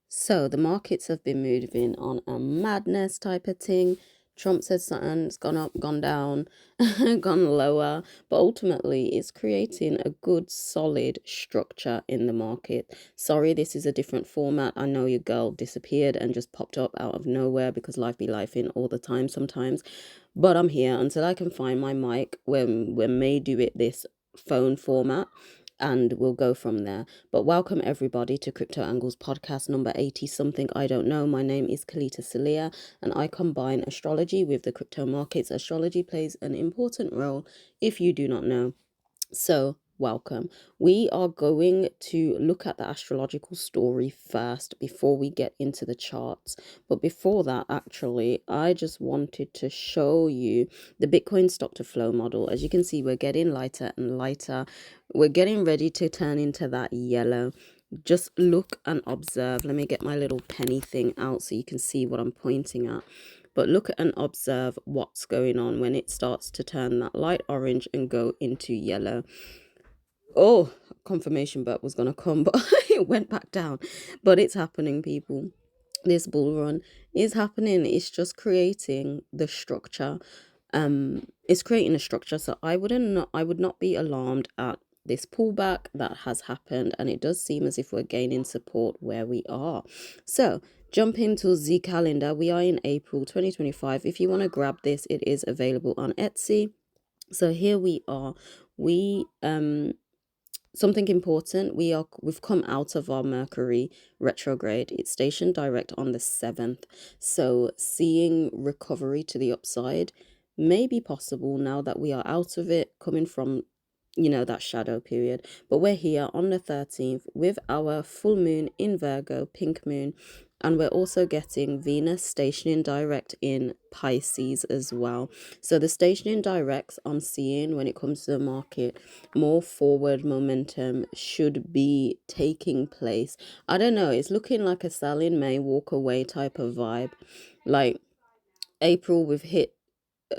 So the markets have been moving on a madness type of thing. Trump said something, it's gone up, gone down, gone lower, but ultimately it's creating a good solid structure in the market. Sorry, this is a different format. I know your girl disappeared and just popped up out of nowhere because life be life in all the time sometimes. But I'm here until I can find my mic when we may do it this phone format, and we'll go from there. But welcome everybody to Crypto Angles podcast number 80 something. I don't know. My name is Kelita Sahliah and I combine astrology with the crypto markets. Astrology plays an important role if you do not know. So, welcome. We are going to look at the astrological story first before we get into the charts. But before that, actually, I just wanted to show you the Bitcoin stock to flow model. As you can see, we're getting lighter and lighter. We're getting ready to turn into that yellow. Just look and observe. Let me get my little penny thing out so you can see what I'm pointing at. But look and observe what's going on when it starts to turn that light orange and go into yellow. Oh, confirmation bet was going to come, but it went back down. But it's happening, people. This bull run is happening. It's just creating the structure. It's creating a structure. So I would not be alarmed at this pullback that has happened, and it does seem as if we're gaining support where we are. So jump into the calendar. We are in April 2025. If you want to grab this, it is available on Etsy. So here we are. We something important, we've come out of our Mercury retrograde. It's stationed direct on the 7th, so seeing recovery to the upside may be possible now that we are out of it, coming from that shadow period. But we're here on the 13th with our full moon in Virgo, pink moon, and we're also getting Venus stationing direct in Pisces as well. So the stationing directs I'm seeing when it comes to the market, more forward momentum should be taking place. I don't know, it's looking like a sell in May, walk away type of vibe. Like April, we've hit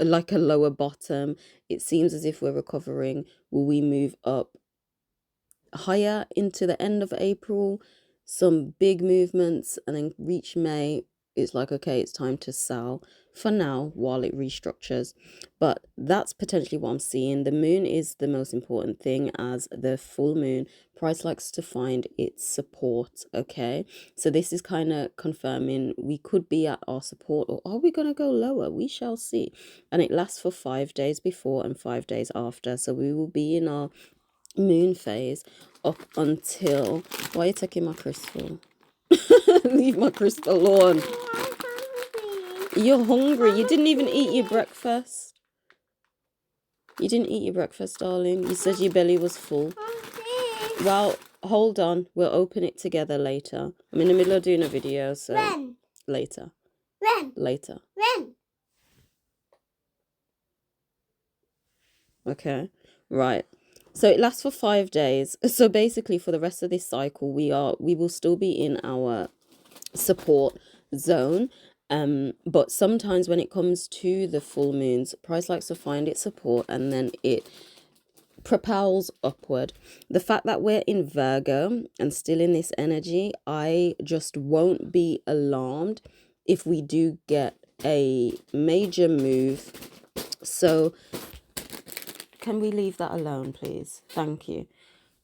like a lower bottom. It seems as if we're recovering. Will we move up higher into the end of April? Some big movements, and then reach May, it's like, okay, it's time to sell for now while it restructures. But that's potentially what I'm seeing. The moon is the most important thing, as the full moon price likes to find its support. Okay, so this is kind of confirming we could be at our support, or are we going to go lower? We shall see. And it lasts for 5 days before and 5 days after, so we will be in our moon phase up until... Why are you taking my crystal? Leave my crystal alone. You're hungry. You didn't even eat your breakfast. You didn't eat your breakfast, darling. You said your belly was full. Well, hold on. We'll open it together later. I'm in the middle of doing a video, so... When? Later. When? Later. When? Okay. Right. So it lasts for 5 days. So basically for the rest of this cycle, we will still be in our support zone. But sometimes when it comes to the full moons, price likes to find its support and then it propels upward. The fact that we're in Virgo and still in this energy, I just won't be alarmed if we do get a major move. So can we leave that alone, please? Thank you.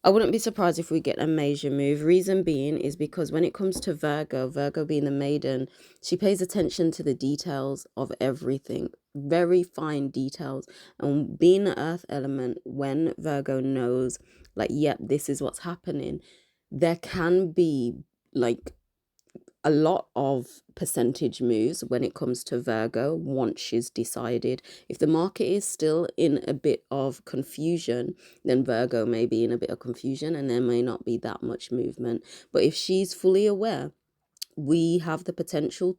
I wouldn't be surprised if we get a major move. Reason being is because when it comes to Virgo being the maiden, she pays attention to the details of everything, very fine details. And being the earth element, when Virgo knows, like, yep, this is what's happening, there can be like a lot of percentage moves when it comes to Virgo once she's decided. If the market is still in a bit of confusion, then Virgo may be in a bit of confusion and there may not be that much movement. But if she's fully aware, we have the potential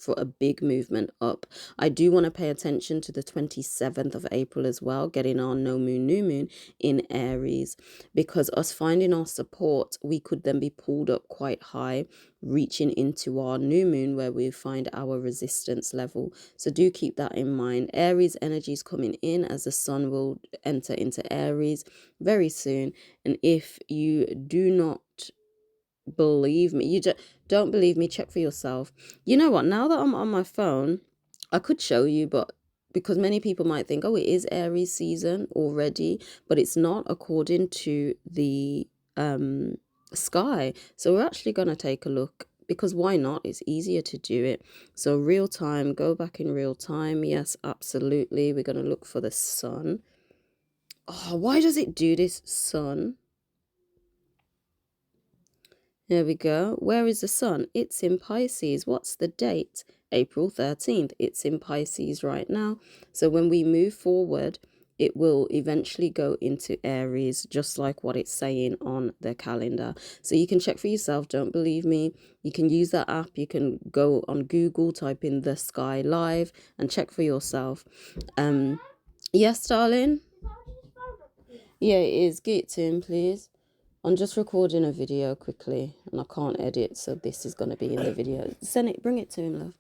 for a big movement up. I do want to pay attention to the 27th of April as well, getting our no moon, new moon in Aries, because us finding our support, we could then be pulled up quite high, reaching into our new moon where we find our resistance level. So do keep that in mind. Aries energy is coming in as the sun will enter into Aries very soon. And if you do not believe me. You just don't believe me, check for yourself. You know what? Now that I'm on my phone, I could show you, but because many people might think, oh, it is Aries season already, but it's not according to the sky. So we're actually going to take a look, because why not? It's easier to do it. So real time, go back in real time. Yes, absolutely. We're going to look for the sun. Oh, why does it do this, sun? There we go. Where is the sun? It's in Pisces. What's the date? April 13th. It's in Pisces right now. So when we move forward, it will eventually go into Aries, just like what it's saying on the calendar. So you can check for yourself. Don't believe me. You can use that app. You can go on Google, type in the sky live and check for yourself. Yes, darling? Yeah, it is. Get it to him, please. I'm just recording a video quickly and I can't edit, so this is going to be in the video. Send it, bring it to him, love.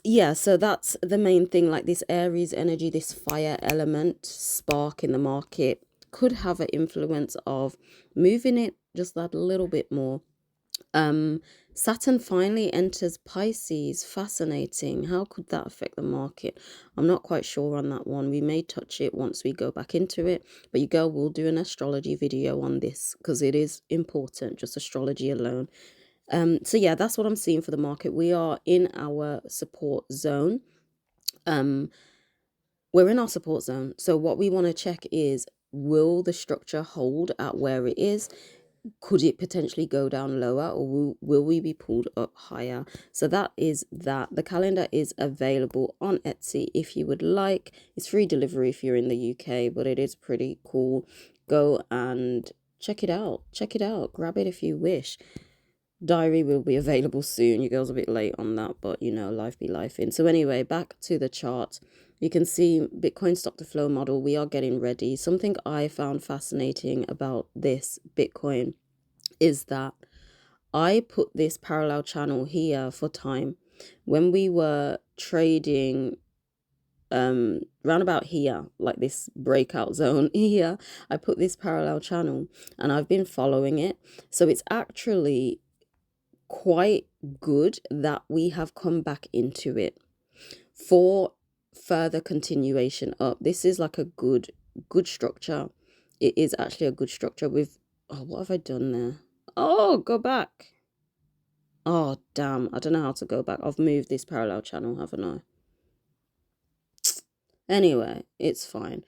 Yeah, so that's the main thing, like this Aries energy, this fire element spark in the market could have an influence of moving it just that little bit more. Saturn finally enters Pisces. Fascinating. How could that affect the market? I'm not quite sure on that one. We may touch it once we go back into it, but you girl will do an astrology video on this because it is important, just astrology alone. So yeah, that's what I'm seeing for the market. We are in our support zone. We're in our support zone. So what we want to check is, will the structure hold at where it is? Could it potentially go down lower, or will we be pulled up higher? So that is that. The calendar is available on Etsy if you would like. It's free delivery if you're in the UK, but it is pretty cool. Go and check it out. Check it out. Grab it if you wish. Diary will be available soon. You girls are a bit late on that, but you know, life be life in. So anyway, back to the chart. You can see Bitcoin stock to flow model. We are getting ready. Something I found fascinating about this Bitcoin is that I put this parallel channel here for time. When we were trading round about here, like this breakout zone here, I put this parallel channel and I've been following it. So it's actually quite good that we have come back into it for further continuation up. This is like a good structure. It is actually a good structure with, oh, what have I done there? Oh, go back. Oh, damn. I don't know how to go back. I've moved this parallel channel, haven't I? Anyway, it's fine.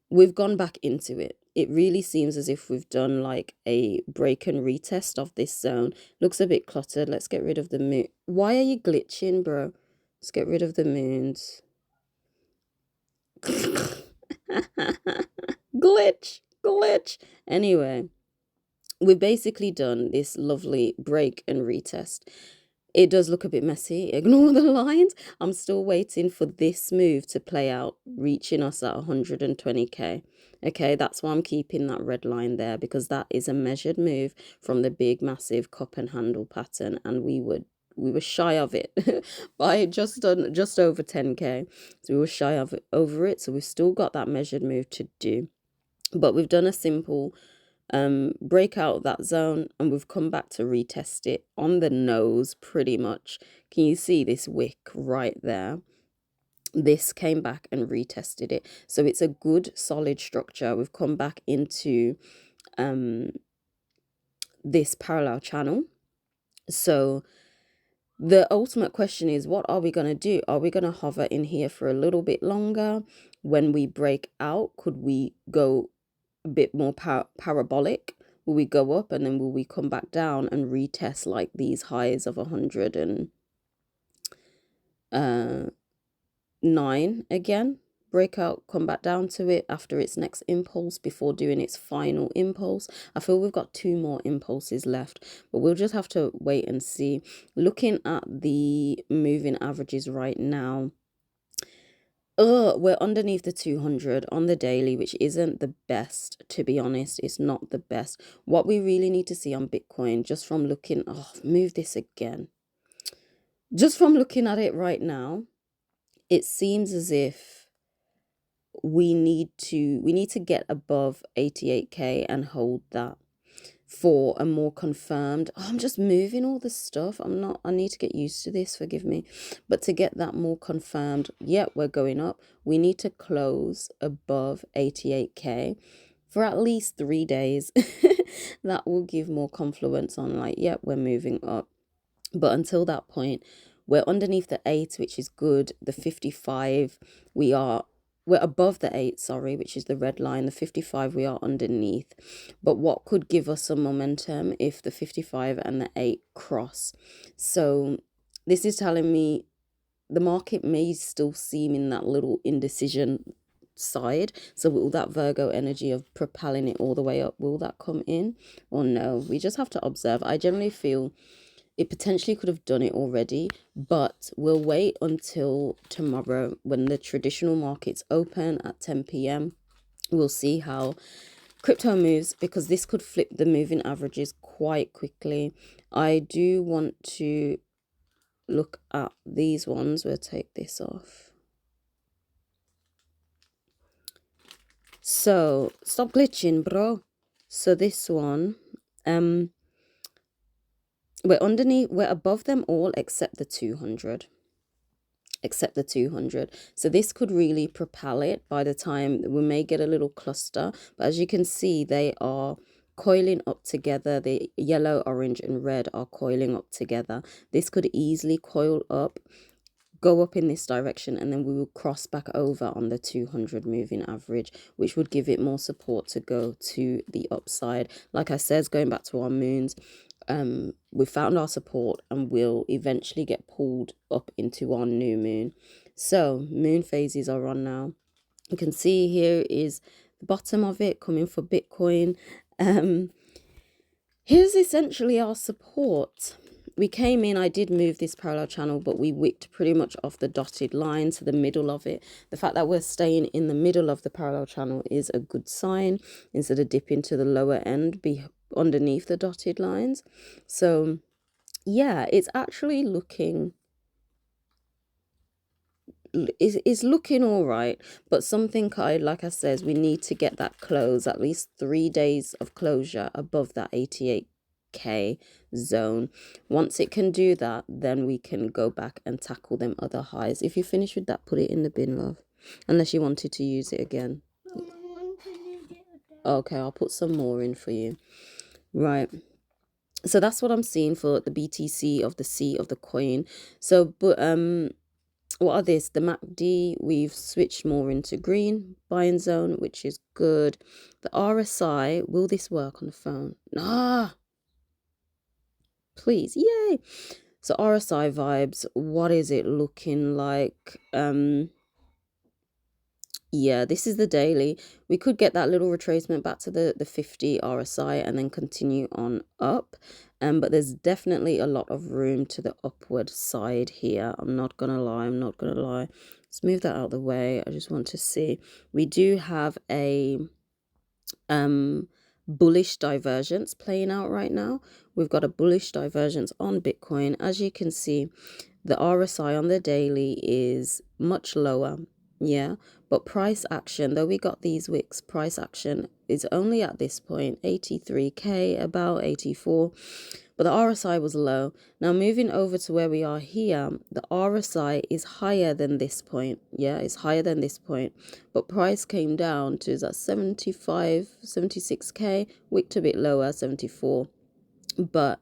We've gone back into it. It really seems as if we've done like a break and retest of this zone. Looks a bit cluttered. Let's get rid of the moon. Why are you glitching, bro? Let's get rid of the moons. Glitch. Anyway, we've basically done this lovely break and retest. It does look a bit messy. Ignore the lines. I'm still waiting for this move to play out, reaching us at 120k. Okay, that's why I'm keeping that red line there, because that is a measured move from the big, massive cup and handle pattern, and we were shy of it by just over 10k. So we were shy of it over it. So we've still got that measured move to do, but we've done a simple break out of that zone and we've come back to retest it on the nose pretty much. Can you see this wick right there? This came back and retested it, so it's a good solid structure. We've come back into this parallel channel. So the ultimate question is, what are we going to do? Are we going to hover in here for a little bit longer? When we break out, could we go a bit more parabolic? Will we go up and then will we come back down and retest like these highs of 109 again? Breakout, come back down to it after its next impulse before doing its final impulse. I feel we've got 2 more impulses left, but we'll just have to wait and see. Looking at the moving averages right now, we're underneath the 200 on the daily, which isn't the best, to be honest. It's not the best. What we really need to see on Bitcoin, just from looking, move this again. Just from looking at it right now, it seems as if we need to get above 88k and hold that. for a more confirmed, oh, I'm just moving all the stuff. I need to get used to this, forgive me. But to get that more confirmed, yeah, we're going up. We need to close above 88K for at least 3 days. That will give more confluence on like, yeah, we're moving up. But until that point, we're underneath the 8, which is good. The 55, we're above the 8, sorry, which is the red line. The 55 we are underneath. But what could give us some momentum if the 55 and the 8 cross? So this is telling me the market may still seem in that little indecision side. So will that Virgo energy of propelling it all the way up, will that come in or no? We just have to observe. I generally feel it potentially could have done it already, but we'll wait until tomorrow when the traditional markets open at 10 p.m. We'll see how crypto moves, because this could flip the moving averages quite quickly. I do want to look at these ones. We'll take this off. So stop glitching, bro. So this one, we're above them all except the 200. So this could really propel it. By the time we may get a little cluster, but as you can see, they are coiling up together. The yellow, orange and red are coiling up together. This could easily coil up, go up in this direction, and then we will cross back over on the 200 moving average, which would give it more support to go to the upside. Like I said, going back to our moons, we found our support and we'll eventually get pulled up into our new moon. So moon phases are on now. You can see here is the bottom of it coming for Bitcoin. Here's essentially our support. We came in, I did move this parallel channel, but we wicked pretty much off the dotted line to the middle of it. The fact that we're staying in the middle of the parallel channel is a good sign, instead of dipping to the lower end, be underneath the dotted lines. So yeah, it's actually looking, is looking all right, but something like I says, we need to get that close, at least 3 days of closure above that 88K zone. Once it can do that, then we can go back and tackle them other highs. If you finish with that, put it in the bin, love, unless you wanted to use it again. Okay, I'll put some more in for you. Right, so that's what I'm seeing for the BTC of the C of the coin. So but what are this? The MACD, we've switched more into green buying zone, which is good. The RSI, will this work on the phone? Ah, please, yay. So RSI vibes, what is it looking like? Yeah, this is the daily. We could get that little retracement back to the 50 RSI and then continue on up. But there's definitely a lot of room to the upward side here. I'm not gonna lie. Let's move that out of the way. I just want to see. We do have a bullish divergence playing out right now. We've got a bullish divergence on Bitcoin. As you can see, the RSI on the daily is much lower. Yeah, but price action, though we got these wicks, price action is only at this point 83K, about 84, but the RSI was low. Now moving over to where we are here, the RSI is higher than this point. Yeah, it's higher than this point, but price came down to that 75, 76K, wicked a bit lower, 74, but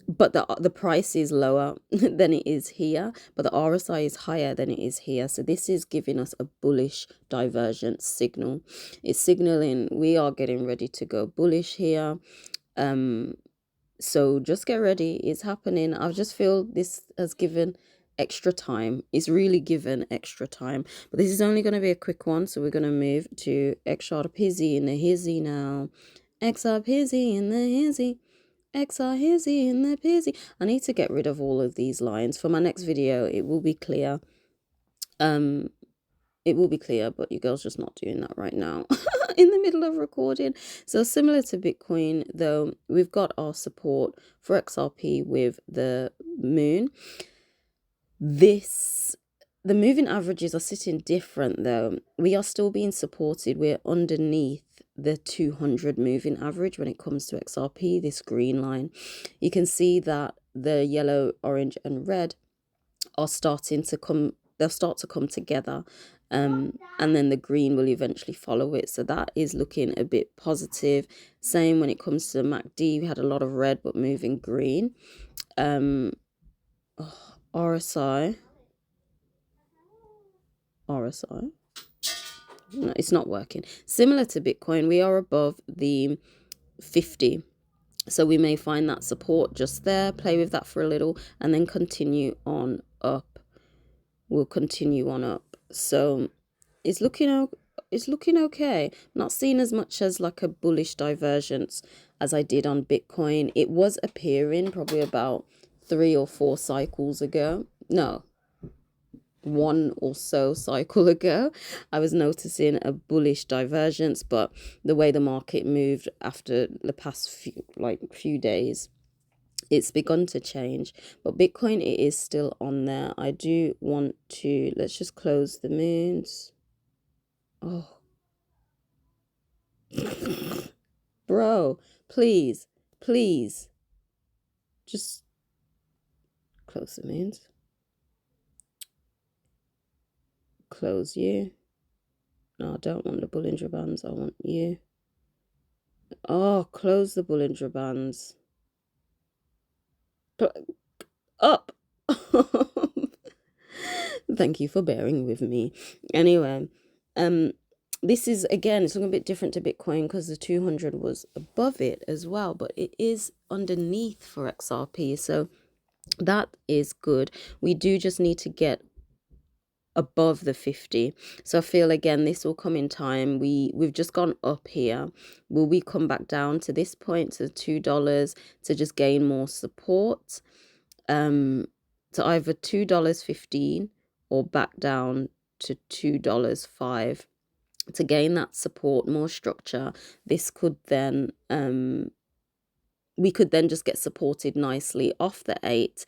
the price is lower than it is here, but the RSI is higher than it is here. So this is giving us a bullish divergence signal. It's signaling we are getting ready to go bullish here. So just get ready. It's happening. I just feel this has given extra time. It's really given extra time. But this is only going to be a quick one. So we're going to move to XRP in the hizzy now. XRP in the hizzy. XR hizzy in the pizzy. I need to get rid of all of these lines. For my next video, it will be clear. It will be clear, but you girls just not doing that right now in the middle of recording. So similar to Bitcoin, though, we've got our support for XRP with the moon. The moving averages are sitting different, though. We are still being supported. We're underneath the 200 moving average when it comes to XRP, this green line. You can see that the yellow, orange, and red are starting to come, they'll start to come together, and then the green will eventually follow it. So that is looking a bit positive. Same when it comes to MACD, we had a lot of red but moving green. RSI, no, it's not working. Similar to Bitcoin, we are above the 50. So we may find that support just there, play with that for a little, and then continue on up. We'll continue on up. So it's looking okay. Not seeing as much as like a bullish divergence as I did on Bitcoin. It was appearing probably about 3 or 4 cycles ago. No, 1 or so cycle ago, I was noticing a bullish divergence, but the way the market moved after the past few days, it's begun to change. But Bitcoin, it is still on there. I do want to, let's just close the moons. Oh, bro, please just close the moons. Close you. No, I don't want the Bollinger Bands. I want you. Oh, close the Bollinger Bands. Up. Thank you for bearing with me. Anyway, this is, again, it's looking a bit different to Bitcoin because the 200 was above it as well, but it is underneath for XRP. So that is good. We do just need to get above the 50. So I feel, again, this will come in time. We've just gone up here. Will we come back down to this point, to $2, to just gain more support, to either $2.15 or back down to $2.05 to gain that support, more structure? This could then we could then just get supported nicely off the 8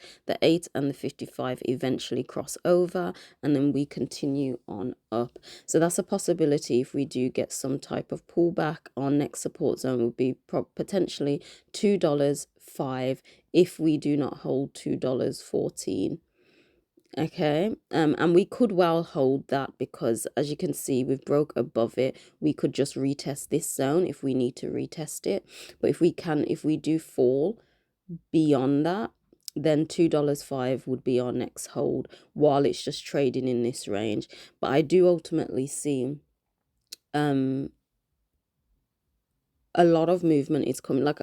and the 55 eventually cross over, and then we continue on up. So that's a possibility. If we do get some type of pullback, our next support zone would be potentially $2.05 if we do not hold $2.14. Okay, and we could well hold that, because as you can see, we've broke above it. We could just retest this zone if we need to retest it. But if we do fall beyond that, then $2.05 would be our next hold while it's just trading in this range. But I do ultimately see a lot of movement is coming. Like,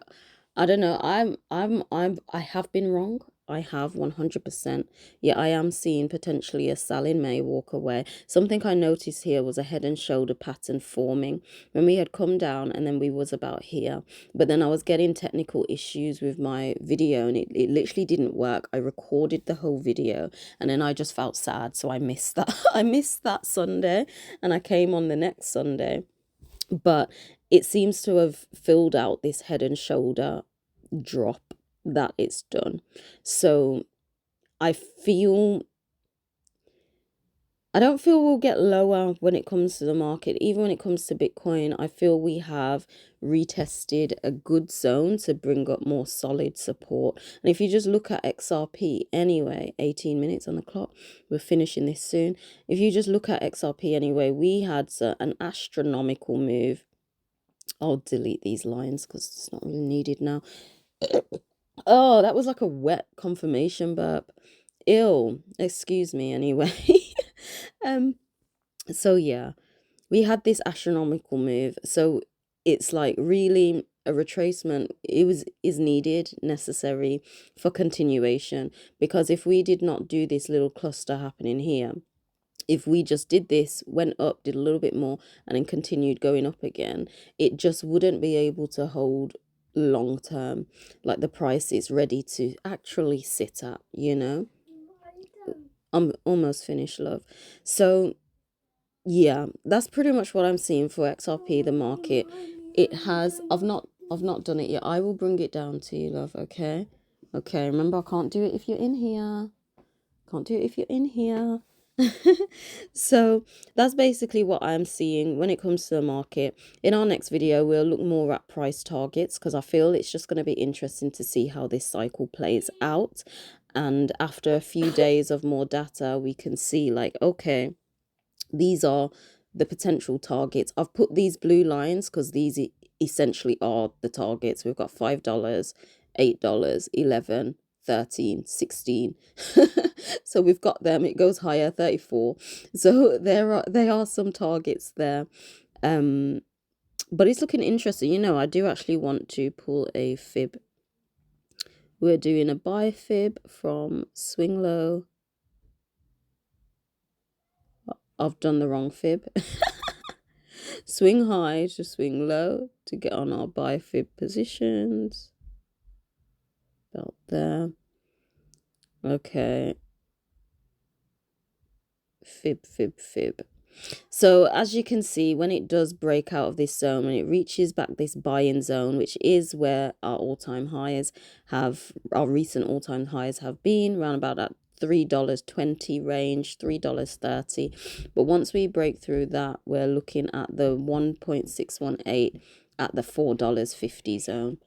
I don't know, I have been wrong. I have 100%. Yeah, I am seeing potentially a sell in May, walk away. Something I noticed here was a head and shoulder pattern forming when we had come down, and then we was about here. But then I was getting technical issues with my video, and it literally didn't work. I recorded the whole video, and then I just felt sad, so I missed that. I missed that Sunday, and I came on the next Sunday. But it seems to have filled out this head and shoulder drop that it's done. So I don't feel we'll get lower when it comes to the market. Even when it comes to Bitcoin, I feel we have retested a good zone to bring up more solid support. And if you just look at XRP anyway, 18 minutes on the clock, we're finishing this soon. If you just look at XRP anyway, we had an astronomical move. I'll delete these lines because it's not really needed now. Oh, that was like a wet confirmation burp. Ew, excuse me anyway. So yeah, we had this astronomical move. So it's like really a retracement. Is needed, necessary for continuation, because if we did not do this little cluster happening here, if we just did this, went up, did a little bit more, and then continued going up again, it just wouldn't be able to hold long term, like the price is ready to actually sit at, you know. I'm almost finished, love. So yeah, that's pretty much what I'm seeing for XRP, the market. It has, I've not done it yet. I will bring it down to you, love. Okay, remember, I can't do it if you're in here. Can't do it if you're in here. So that's basically what I'm seeing when it comes to the market. In our next video, we'll look more at price targets, because I feel it's just going to be interesting to see how this cycle plays out. And after a few days of more data, we can see like, okay, these are the potential targets. I've put these blue lines because these essentially are the targets. We've got $5, $8, 11, 13, 16. So we've got them. It goes higher, 34. So there are some targets there. But it's looking interesting. You know, I do actually want to pull a fib. We're doing a buy fib from swing low. I've done the wrong fib. Swing high to swing low to get on our buy fib positions. About there. Okay. Fib, fib, fib. So as you can see, when it does break out of this zone, when it reaches back this buy-in zone, which is where our all-time highs have, our recent all-time highs have been, around about that $3.20 range, $3.30. But once we break through that, we're looking at the 1.618 at the $4.50 zone.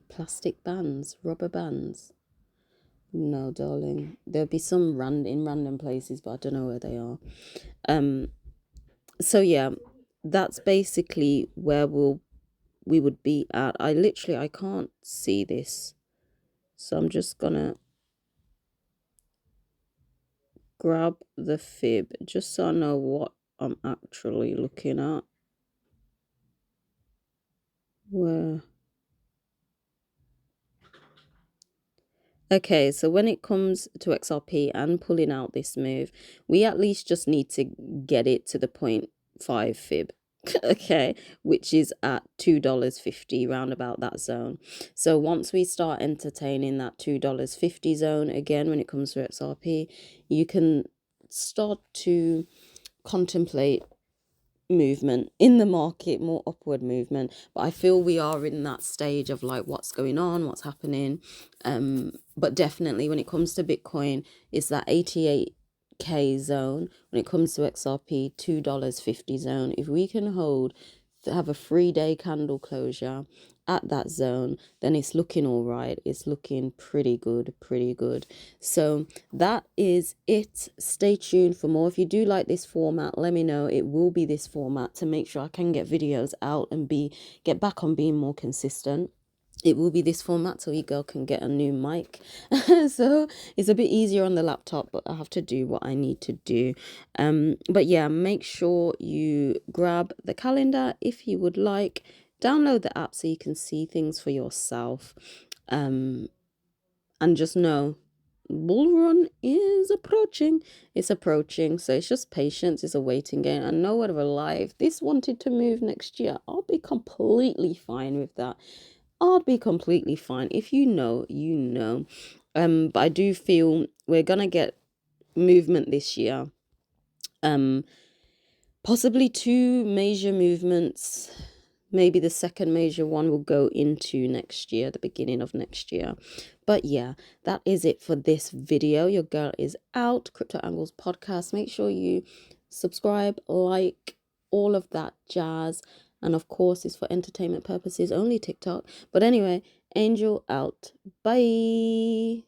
Plastic bands, rubber bands. No, darling. There'll be some in random places, but I don't know where they are. So yeah, that's basically where we would be at. I can't see this, so I'm just gonna grab the fib just so I know what I'm actually looking at. Where? Okay, so when it comes to XRP and pulling out this move, we at least just need to get it to the 0.5 fib. Okay, which is at $2.50, round about that zone. So once we start entertaining that $2.50 zone again, when it comes to XRP, you can start to contemplate movement in the market, more upward movement. But I feel we are in that stage of like, what's going on, what's happening. But definitely when it comes to Bitcoin, it's that 88K zone. When it comes to XRP, $2.50 zone. If we can have a 3-day candle closure at that zone, then it's looking all right. It's looking pretty good, pretty good. So that is it. Stay tuned for more. If you do like this format, let me know. It will be this format to make sure I can get videos out and get back on being more consistent. It will be this format so your girl can get a new mic. So it's a bit easier on the laptop, but I have to do what I need to do. But yeah, make sure you grab the calendar if you would like. Download the app so you can see things for yourself. And just know bull run is approaching. It's approaching, so it's just patience. It's a waiting game. And no word of a lie, if this wanted to move next year, I'll be completely fine with that. I'll be completely fine. If you know, you know. But I do feel we're gonna get movement this year. Possibly 2 major movements. Maybe the second major one will go into next year, the beginning of next year. But yeah, that is it for this video. Your girl is out. Crypto Angles podcast. Make sure you subscribe, like, all of that jazz. And of course, it's for entertainment purposes, only TikTok. But anyway, Angel out. Bye.